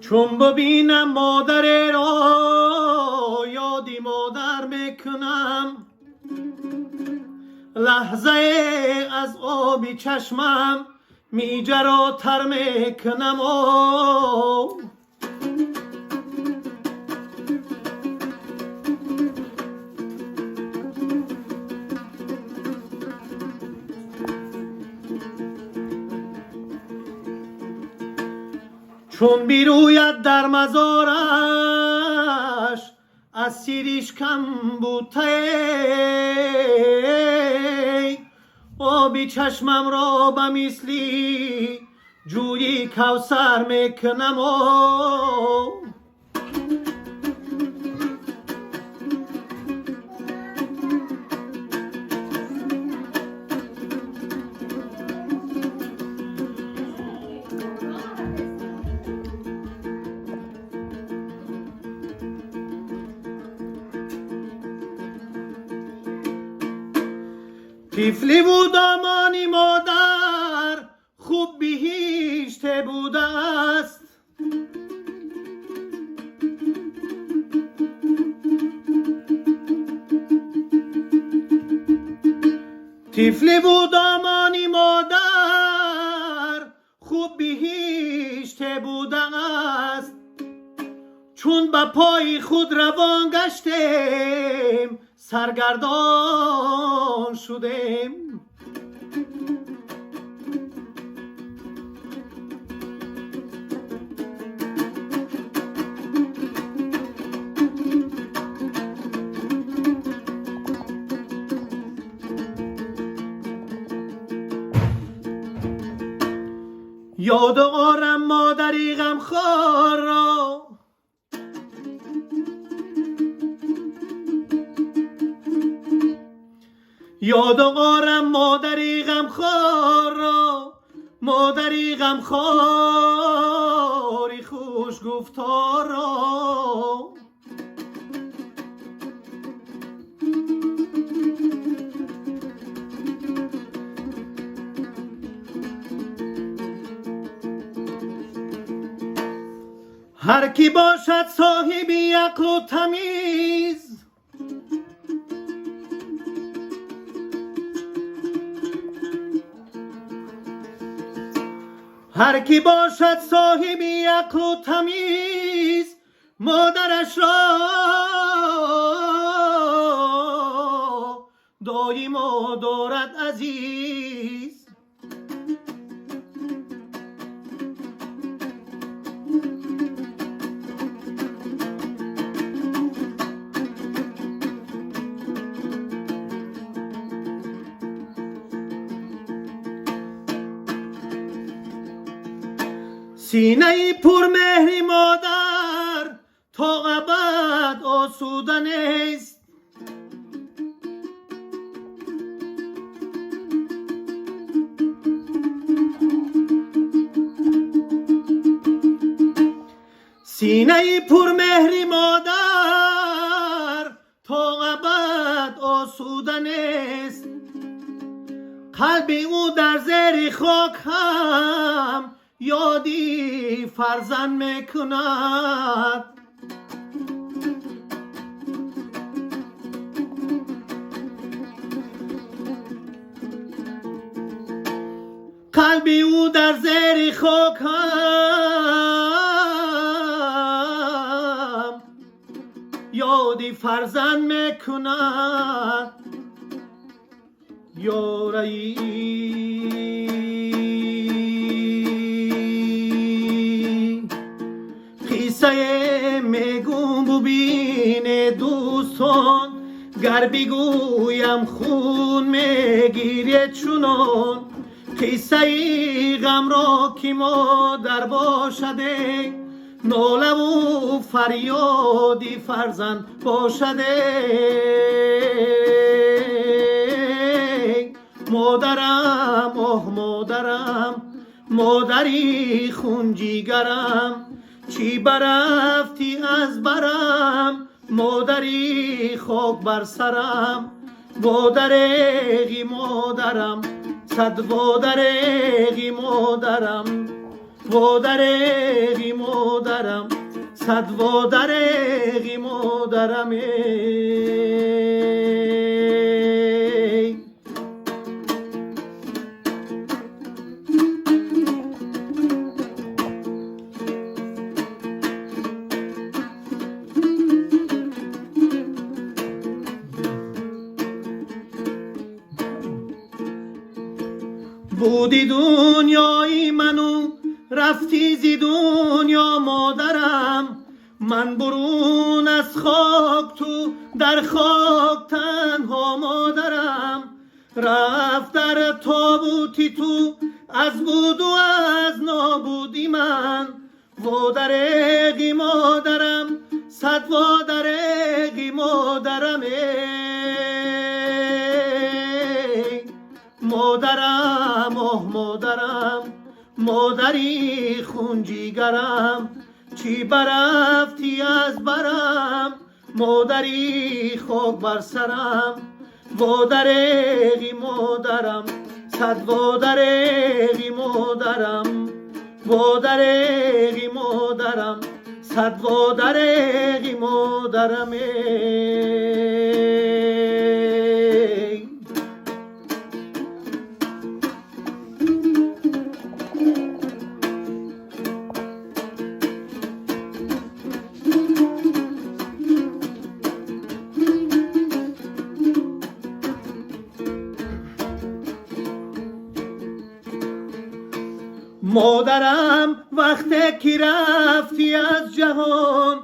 چون ببینم مادر را یادی مادر میکنم، لحظه از آبی چشمم می جراتر میکنم. چون بیروید در مزارش از سیریش کم بوده، آبی چشمم را به مثلی جویی کوثر میکنم. طفلی و دامانی مادر خوب بهشته بوده است، طفلی و دامانی مادر خوب بهشته بوده است. چون به پای خود روان گشتیم سرگردان شدیم. یاد آرم مادری غمخوار را، یاد آرم مادری غمخوار را، مادری غمخواری خوش گفتار را. هر کی باشد صاحبی عقل و تمیز، هر کی باشد صاحبی عقل و تمیز، مادرش را دایم دارد عزیز. سینه پر مهری مادر تا ابد آسوده نیست، سینه پر مهری مادر تا ابد آسوده نیست. قلب او در زیر خاک هم یادی فرزند میکند. قلب او در زیر خاک هم یادی فرزند میکند. قصه میگم ببین دوستان، گر بگویم خون میگیرید چنان. قصه غم را که مادر باشده، ناله و فریادی فرزند باشده. مادرم آه مادرم، مادری خون جیگرم، چی برفتی از برم، مادری خاک بر سرم. وادرقی مادرم، صد وادرقی مادرم، و درقی مادرم صد و درقی مادرم بودی دنیای منو رفتی زی دنیا مادرم من برون از خاک تو در خاک تنها مادرم رفت در تابوتی تو از بود و از نابودی من و درقی مادرم صد و درقی مادرم مادرم آه مادرم مادری خون جیگرم چی برفتی از برم مادری خاک بر سرم و درقی مادرم صد و درقی مادرم و درقی مادرم صد و درقی مادرم مادرم وقتی که رفتی از جهان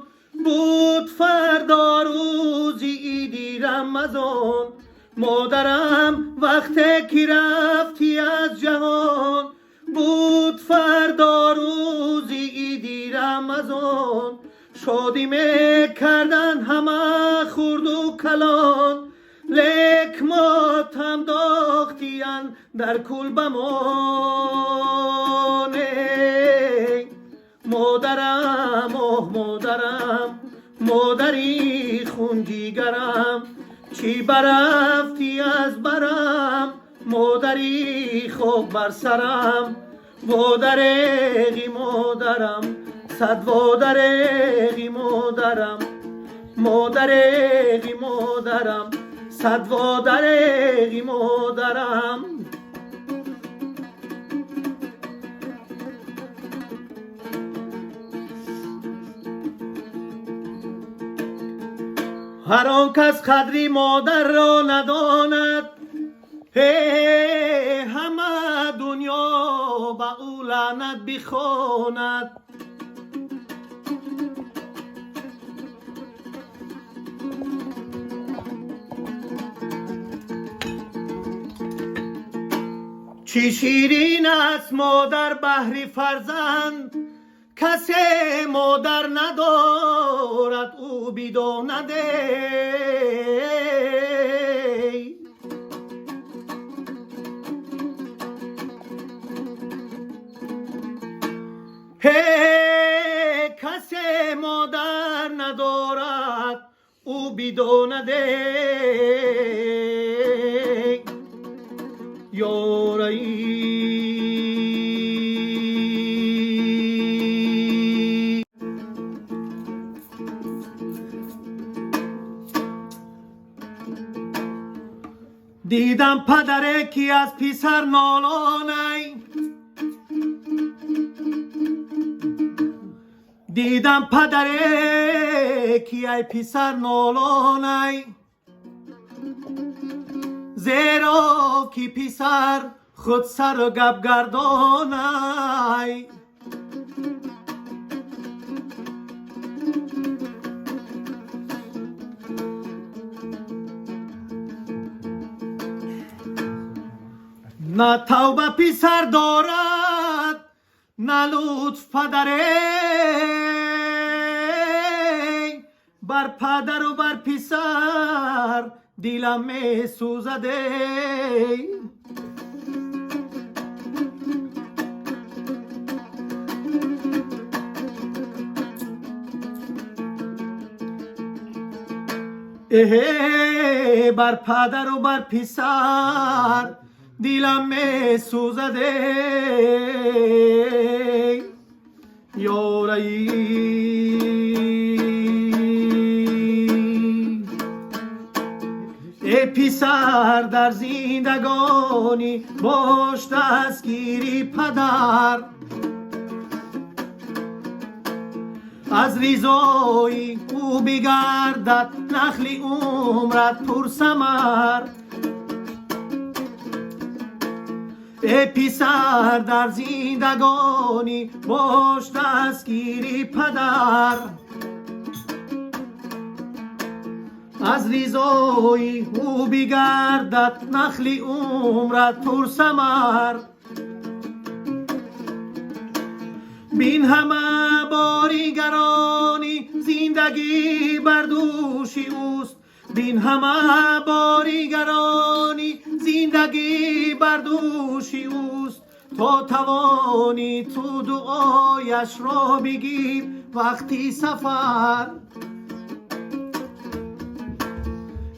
بود فردا روزی عیدی رمضان مادرم وقتی که رفتی از جهان بود فردا روزی عیدی رمضان شادی میکردن همه خرد و کلان لیک ماتم داختیان در کلبمان مادرم آه مادرم مادری خون جیگرم چی برفتی از برم مادری خاک بر سرم و درقی مادرم صد و درقی مادرم مادرقی مادرم صد و درقی مادرم هر آن کس قدری مادر را نداند همه دنیا به او لعنت بخواند چی شیرین است مادر بهر فرزند کسی مادر ندارد او بداند کسی مادر ندارد او بداند یاری دیدم پدره کی از پسر نالانه دیدم پدره کی ای پسر نالانه زیرا کی پسر خود سر و گپ گردانه نه توبه پسر دارد نه لطف پدره بر پدر و بر پسر دیلم می سوزده بر پدر و بر پسر دیلم می سوزده پسر در زندگانی باش دستگیری پدر، از ریزای او بگردد نخل عمرت پر ثمر. ای پسر در زندگانی باش دستگیری پدر، از ریزای او بگردد نخل عمرت پر ثمر. بین همه باریگرانی زندگی بر دوش اوست، بین همه باریگرانی زندگی بر دوش اوست. تا توانی تو دعایش را بگیر وقتی سفر.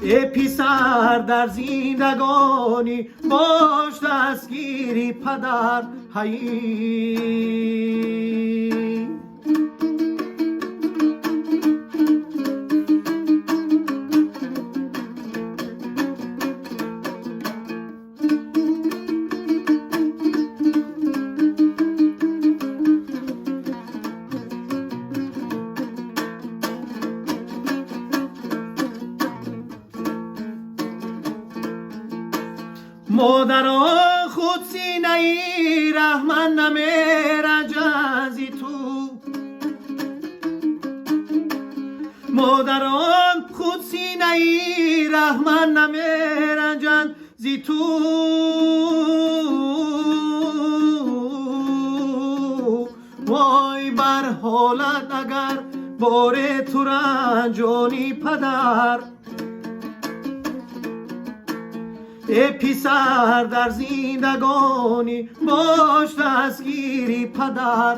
ای پسر در زندگانی باش دستگیری پدر. مادران خود سینه رحمت نمیرنجند زی تو، مادران خود سینه رحمت نمیرنجند زی تو. وای بر حالت اگر بار تو رنجانی پدر. ای پسر در زندگانی باش دستگیری پدر.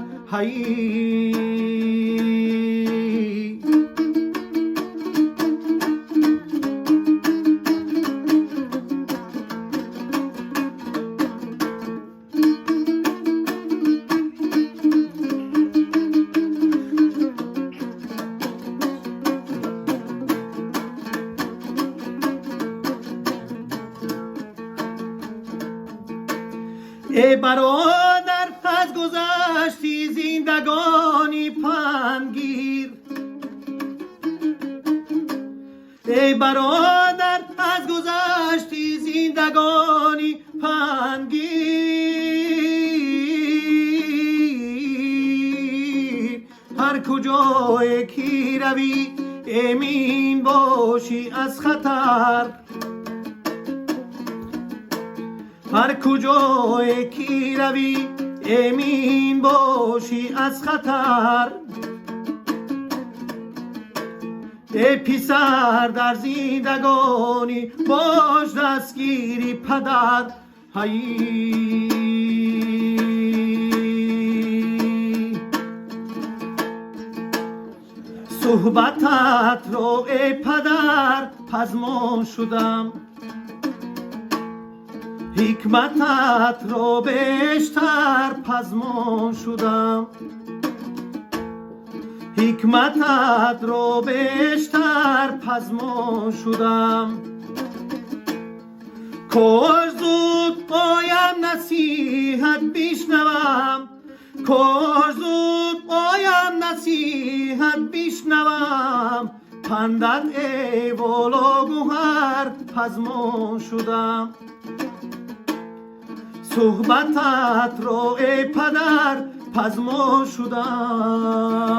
ای برادر از گذشتی زندگانی پندگیر، ای برادر از گذشتی زندگانی پندگیر. هر کجای کی روی امین باشی از خطر، هر کجای کی روی امین باشی از خطر. ای پسر در زندگانی باش دستگیری پدر. صحبتت را ای پدر پزمان شدم، حکمتت را بیشتر پزمان شدم، حکمتت را بیشتر پزمان شدم. کاش زود پایم نصیحت بشنوم، کاش زود پایم نصیحت بشنوم. پندت ای والا گوهر پزمان شدم، صحبتت را ای پدر پزمان شدم.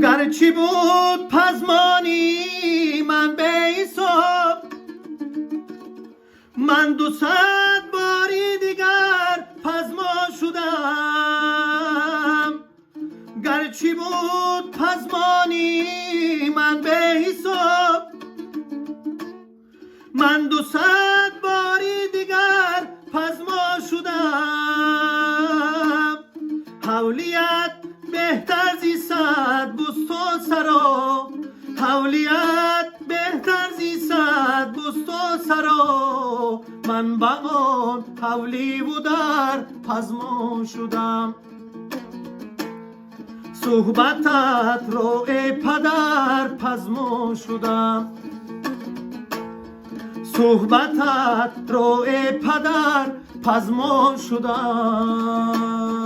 گرچه بود پزمانی من به حساب، من 200 باری دیگر پزمان شدم. گرچه بود پزمانی من به حساب، من 200 باری دیگر پزمان شدم. حولیت بهتر زی 100 بوستان سرا حولیت بهتر زی صد بست و سرا من با آن حولی و در پزمان شدم صحبتت رو ای پدر پزمان شدم صحبتت رو ای پدر پزمان شدم